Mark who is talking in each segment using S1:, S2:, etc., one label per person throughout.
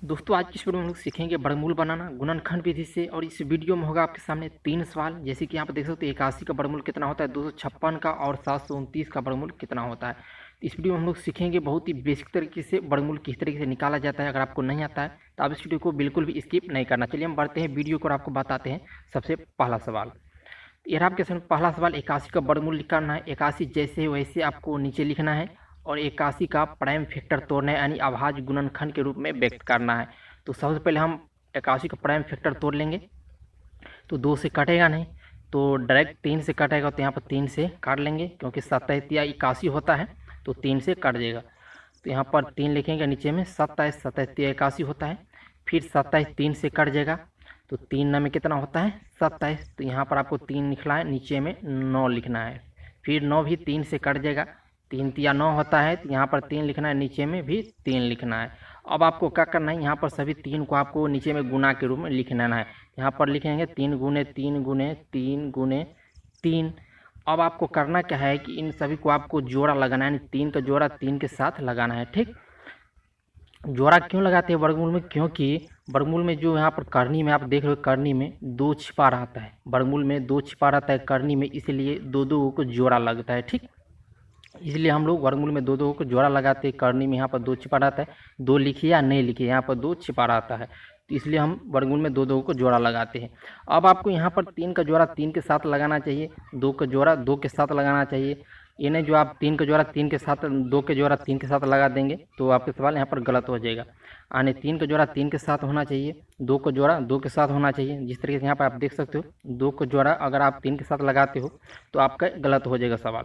S1: दोस्तों आज की इस वीडियो में हम लोग सीखेंगे वर्गमूल बनाना गुणनखंड विधि से। और इस वीडियो में होगा आपके सामने 3 सवाल, जैसे कि यहाँ पर देख सकते हैं 81 का वर्गमूल कितना होता है, 256 का और 729 का वर्गमूल कितना होता है। इस वीडियो में हम लोग सीखेंगे बहुत ही बेसिक तरीके से वर्गमूल किस तरीके से निकाला जाता है। अगर आपको नहीं आता है तो आप इस वीडियो को बिल्कुल भी स्किप नहीं करना। चलिए हम बढ़ते हैं वीडियो को और आपको बताते हैं सबसे पहला सवाल। यह आपके सामने पहला सवाल 81 का वर्गमूल निकालना है। 81 जैसे वैसे आपको नीचे लिखना है और 81 का प्राइम फैक्टर तोड़ना है, यानी अभाज्य गुणनखंड के रूप में व्यक्त करना है। तो सबसे पहले हम 81 का प्राइम फैक्टर तोड़ लेंगे। तो 2 से कटेगा नहीं, तो डायरेक्ट 3 से कटेगा, तो यहाँ पर 3 से काट लेंगे क्योंकि 27 या 81 होता है तो 3 से कट जाएगा। तो यहाँ पर 3 लिखेंगे, नीचे में 27, 27 या 81 होता है। फिर 27 3 से कट जाएगा, तो 3 9 में कितना होता है 27। तो यहाँ पर आपको 3 लिखना है, नीचे में 9 लिखना है। फिर 9 भी 3 से कट जाएगा, 3 तिया 9 होता है, तो यहाँ पर 3 लिखना है, नीचे में भी 3 लिखना है। अब आपको क्या करना है, यहाँ पर सभी 3 को आपको नीचे में गुना के रूप में लिख लेना है। यहाँ पर लिखेंगे 3 गुने 3 गुने 3 गुने 3। अब आपको करना क्या है कि इन सभी को आपको जोड़ा लगाना है, 3 का जोड़ा 3 के साथ लगाना है। ठीक, जोड़ा क्यों लगाते हैं वर्गमूल में, क्योंकि वर्गमूल में जो यहाँ पर करनी में आप देख रहे हो, करनी में 2 छिपा रहता है, वर्गमूल में 2 छिपा रहता है करनी में, इसलिए दो दो को जोड़ा लगता है। ठीक, इसलिए हम लोग वर्गमूल में दो दो को जोड़ा लगाते हैं। करनी में यहाँ पर 2 छिपा रहता है, 2 लिखिए या नहीं लिखिए, यहाँ पर 2 छिपा रहता है, तो इसलिए हम वर्गमूल में दो दो को जोड़ा लगाते हैं। अब आपको यहाँ पर 3 का जोड़ा 3 के साथ लगाना चाहिए, 2 का जोड़ा 2 के साथ लगाना चाहिए। ये नहीं जो आप 3 का जोड़ा 3 के साथ 2 के जोड़ा 3 के साथ लगा देंगे तो आपके सवाल यहाँ पर गलत हो जाएगा। यानी 3 का जोड़ा 3 के साथ होना चाहिए, 2 का जोड़ा 2 के साथ होना चाहिए। जिस तरीके से यहाँ पर आप देख सकते हो, 2 का जोड़ा अगर आप 3 के साथ लगाते हो तो आपका गलत हो जाएगा सवाल।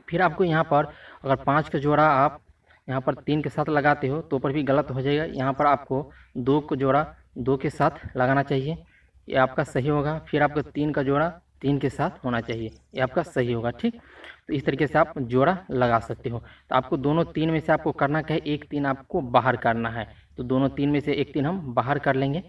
S1: फिर आपको यहाँ पर अगर 5 का जोड़ा आप यहाँ पर 3 के साथ लगाते हो तो पर भी गलत हो जाएगा। यहाँ पर आपको 2 का जोड़ा 2 के साथ लगाना चाहिए, ये आपका सही होगा। फिर आपका 3 का जोड़ा 3 के साथ होना चाहिए, ये आपका सही होगा। ठीक, तो इस तरीके से आप जोड़ा लगा सकते हो। तो आपको दोनों 3 में से आपको करना क्या है, एक 3 आपको बाहर करना है। तो दोनों 3 में से एक 3 हम बाहर कर लेंगे।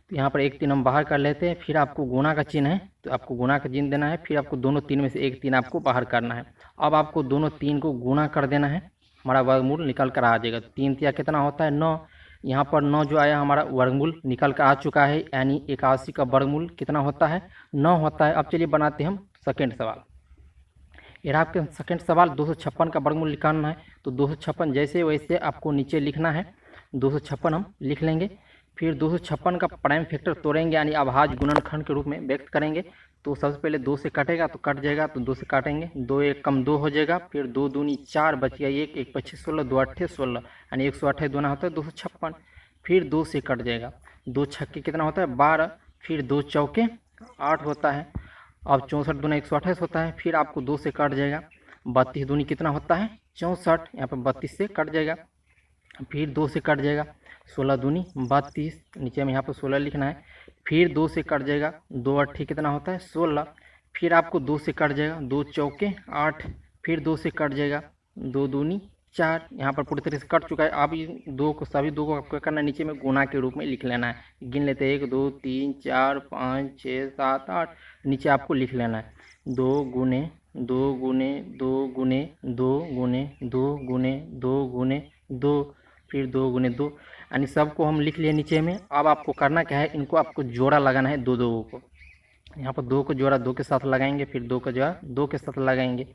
S1: तो यहाँ पर एक 3 हम बाहर कर लेते हैं। फिर आपको गुणा का चिन्ह है, तो आपको गुणा का चिन्ह देना है। फिर आपको दोनों 3 में से एक 3 आपको बाहर करना है। अब आपको दोनों 3 को गुणा कर देना है, हमारा वर्गमूल निकल कर आ जाएगा। 3 तिया कितना होता है 9, यहाँ पर 9 जो आया हमारा वर्गमूल निकल कर आ चुका है, यानी 81 का वर्गमूल कितना होता है 9 होता है। अब चलिए बनाते हैं हम सेकेंड सवाल। ये आपके सेकेंड सवाल 256 का वर्गमूल निकालना है। तो 256 जैसे वैसे आपको नीचे लिखना है, 256 हम लिख लेंगे। फिर 256 का प्राइम फैक्टर तोड़ेंगे, यानी अभाज्य गुणनखंड के रूप में व्यक्त करेंगे। तो सबसे पहले 2 से कटेगा तो कट जाएगा, तो 2 से काटेंगे, 2 1 कम 2 हो जाएगा। फिर 2 दूनी 4 बच गया 1, 1 25 16, 2 8 16, यानी 128 दूना होता है 256। फिर 2 से कट जाएगा, 2 छक्के कितना होता है 12, फिर 2 चौके 8 होता है। अब 64 दूना 128 होता है। फिर आपको 2 से कट जाएगा, 32 दूनी कितना होता है 64, यहाँ पर 32 से कट जाएगा। फिर 2 से कट जाएगा, 16 दूनी 32, नीचे में यहाँ पर 16 लिखना है। फिर 2 से कट जाएगा, 2 8 कितना होता है 16। फिर आपको 2 से कट जाएगा, 2 चौके 8, फिर 2 से कट जाएगा, 2 दूनी 4, यहाँ पर पूरी तरह से कट चुका है। अब इन दो को सभी 2 को आपको करना है, नीचे में गुणा के रूप में लिख लेना है। गिन लेते हैं 1 2 3 4 5 6 7 8, नीचे आपको लिख लेना है 2 गुने 2 गुने 2 गुने 2 गुने 2 गुने 2 गुने 2, फिर 2 गुने 2, यानी सबको हम लिख लिए नीचे में। अब आपको करना क्या है, इनको आपको जोड़ा लगाना है, 2 2 को। यहाँ पर 2 को जोड़ा 2 के साथ लगाएंगे, फिर 2 का जोड़ा 2 के साथ लगाएंगे।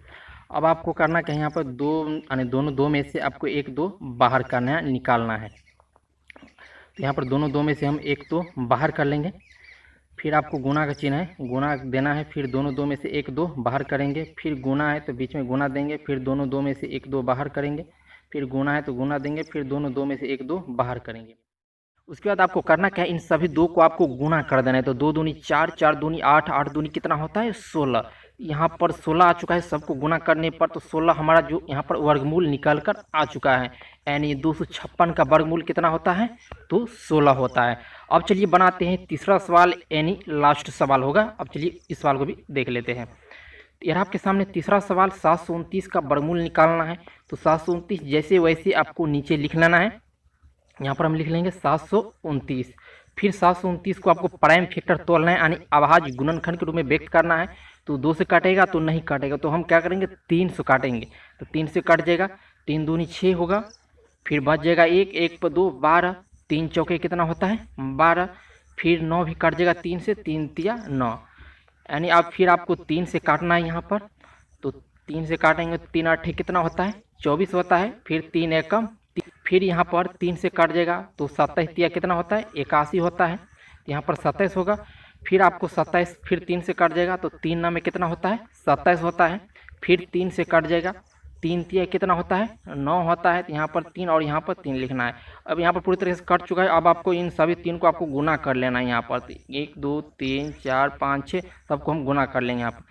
S1: अब आपको करना क्या है, यहाँ पर 2 यानी दोनों 2 में से आपको 1 2 बाहर करना है, निकालना है। तो यहाँ पर दोनों 2 में से हम 1 2 बाहर कर लेंगे। फिर आपको गुणा का चिन्ह है, गुणा देना है। फिर दोनों 2 में से 1 2 बाहर करेंगे। फिर गुणा है तो बीच में गुणा देंगे। फिर दोनों 2 में से 1 2 बाहर करेंगे। फिर गुणा है तो गुणा देंगे। फिर दोनों 2 में से 1 2 बाहर करेंगे। उसके बाद आपको करना क्या है, इन सभी 2 को आपको गुणा कर देना है। तो 2 दूनी 4, 4 दूनी 8, 8 दूनी कितना होता है 16। यहाँ पर 16 आ चुका है, सबको गुणा करने पर तो 16 हमारा जो यहाँ पर वर्गमूल निकल कर आ चुका है, यानी 256 का वर्गमूल कितना होता है तो 16 होता है। अब चलिए बनाते हैं तीसरा सवाल, यानी लास्ट सवाल होगा। अब चलिए इस सवाल को भी देख लेते हैं। यह आपके सामने तीसरा सवाल 729 का वर्गमूल निकालना है। तो 729 जैसे वैसे आपको नीचे लिख लेना है। यहाँ पर हम लिख लेंगे 729। फिर 729 को आपको प्राइम फैक्टर तोड़ना है, यानी अभाज्य गुणनखंड के रूप में व्यक्त करना है। तो 2 से काटेगा तो नहीं काटेगा, तो हम क्या करेंगे 3 से काटेंगे। तो 3 से कट जाएगा, 3 दूनी 6 होगा, फिर बच जाएगा 1, 1 पर 2 12, 3 चौके कितना होता है 12, फिर 9 भी कट जाएगा 3 से, 3 तिया 9, यानी अब फिर आपको 3 से काटना है यहाँ पर। तो 3 से काटेंगे तो 3 8 कितना होता है 24 होता है, फिर 3 एकम, फिर यहाँ पर 3 से कट जाएगा तो 27 तिया कितना होता है 81 होता है, यहाँ पर 27 होगा। फिर आपको 27 फिर 3 से कट जाएगा तो 3 ना में कितना होता है 27 होता है, फिर 3 से कट जाएगा, 3 तिया कितना होता है 9 होता है, तो यहाँ पर 3 और यहाँ पर 3 लिखना है। अब यहाँ पर पूरी तरह से कट चुका है, अब आपको इन सभी 3 को आपको गुना कर लेना है। यहाँ पर 1 2 3 4 5 6 सबको हम गुना कर लेंगे। यहाँ पर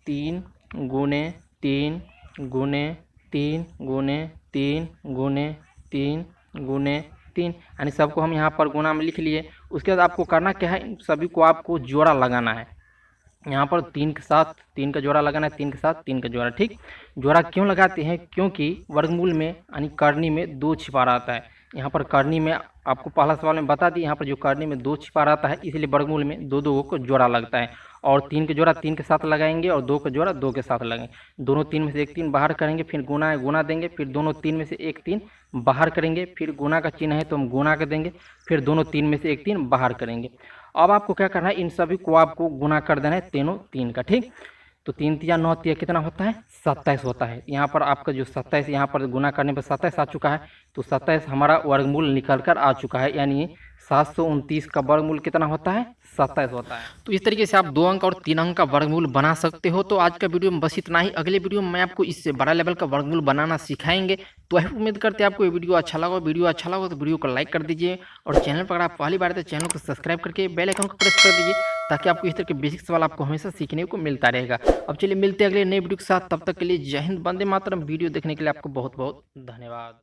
S1: 3 गुने 3 गुने 3 गुने 3 गुने 3 गुने 3, यानी सबको हम यहाँ पर गुना में लिख लिए। उसके बाद आपको करना क्या है, इन सभी को आपको जोड़ा लगाना है। यहाँ पर 3 के साथ 3 का जोड़ा लगाना है, 3 के साथ 3 का जोड़ा। ठीक, जोड़ा क्यों लगाते हैं, क्योंकि वर्गमूल में यानी करनी में 2 छिपा रहता है। यहाँ पर करनी में आपको पहला सवाल में बता दी, यहाँ पर जो करनी में 2 छिपा रहता है, इसलिए वर्गमूल में 2 2 को जोड़ा लगता है। और 3 का जोड़ा 3 के साथ लगाएंगे और 2 का जोड़ा 2 के साथ लगाएंगे। दोनों 3 में से एक 3 बाहर करेंगे, फिर गुना है गुना देंगे, फिर दोनों 3 में से एक 3 बाहर करेंगे, फिर गुना का चिन्ह है तो हम गुना कर देंगे, फिर दोनों 3 में से एक 3 बाहर करेंगे। अब आपको क्या करना है, इन सभी को आपको गुना कर देना है, तीनों 3 का। ठीक, तो 3 तिया 9 तिया कितना होता है 27 होता है। यहाँ पर आपका जो 27 यहाँ पर गुना करने पर 27 आ चुका है, तो 27 हमारा वर्गमूल निकल कर आ चुका है, यानी 729 का वर्गमूल कितना होता है 27 होता है। तो इस तरीके से आप 2 अंक और 3 अंक का वर्गमूल बना सकते हो। तो आज का वीडियो में बस इतना ही, अगले वीडियो में मैं आपको इससे बड़ा लेवल का वर्गमूल बनाना सिखाएंगे। तो उम्मीद करते हैं आपको ये वीडियो अच्छा लगा। वीडियो अच्छा लगा तो वीडियो को लाइक कर दीजिए, और चैनल पर अगर आप पहली बार तो चैनल को सब्सक्राइब करके बेल आइकन को प्रेस कर दीजिए, ताकि आपको इस तरह के बेसिक सवाल आपको हमेशा सीखने को मिलता रहेगा। अब चलिए मिलते हैं अगले नए वीडियो के साथ, तब तक के लिए जय हिंद, वंदे मातरम। वीडियो देखने के लिए आपको बहुत बहुत धन्यवाद।